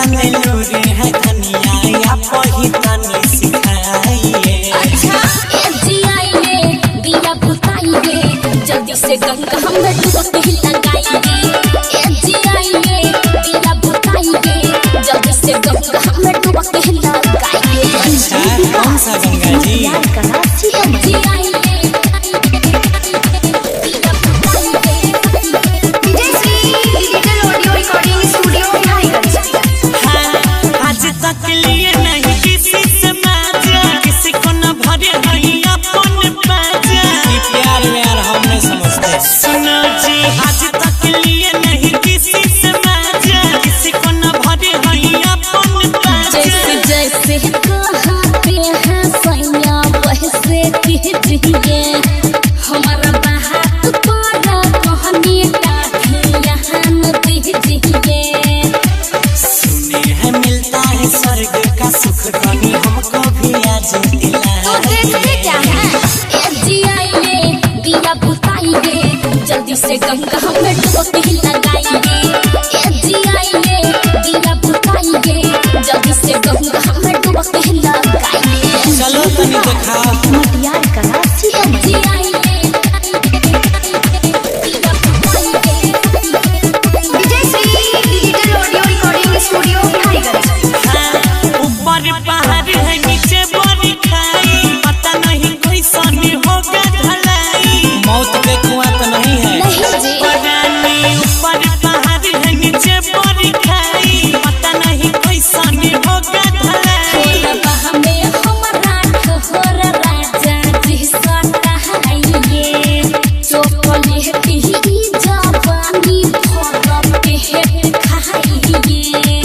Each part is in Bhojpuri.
जाने लोरे है धनिया या पही तनी सिखाइए। अच्छा जी आइए दिया बुताइए जल्दी से गंगा हम डुबकी लगाइए। जी आइए दिया बुताइए जल्दी से गंगा हम डुबकी लगाइए। अच्छा कौन सा गंगा जी? जी आइए लिए नहीं किसी से माजा, किसी को न भरे नहीं अपन पाजा। प्यार व्यार हम नहीं समझते। सुनो जी आज तक लिए नहीं किसी से माजा, किसी को न भरे नहीं अपन पाजा। जैसे जैसे कहते हैं सैया वैसे कीजिए हमारा बात पर कहने का ध्यान दीजिए। सुने हैं मिलता है स्वर्ग का सुख कहीं हमको भी आज दिला। तो देखते क्या है जी आइए दिया बुताइए जल्दी से गंगा हम डुबकी लगाइए। जी आइए दिया बुताइए जल्दी से गंगा हम डुबकी लगाइए। चलो तनी दिखाओ मटियार कला जी आइए ऊपर पहाड़ है नीचे बड़ी खाई, पता नहीं कोई सनी होगा ढलाई। मौत के कुआं तो नहीं है परानी। ऊपर पहाड़ है नीचे बड़ी खाई, पता नहीं कोई सनी होगा ढलाई। हमें हमारा ठहर राजा जी सटाइए चॉकलेट ही जवानी भर पेट खाइए।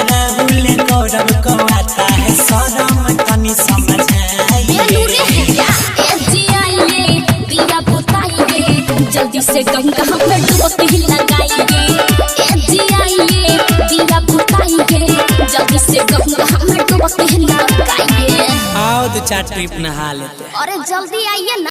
राहुल गौरव को आता है शरम तनी समझाइए। जी आइए दिया बुताइए जल्दी से गंगा हम डुबकी लगाइए। जी आइए दिया बुताइए जल्दी से गंगा हम डुबकी लगाइए। आओ दो चार ट्रिप नहा लेते। अरे जल्दी आइए ना।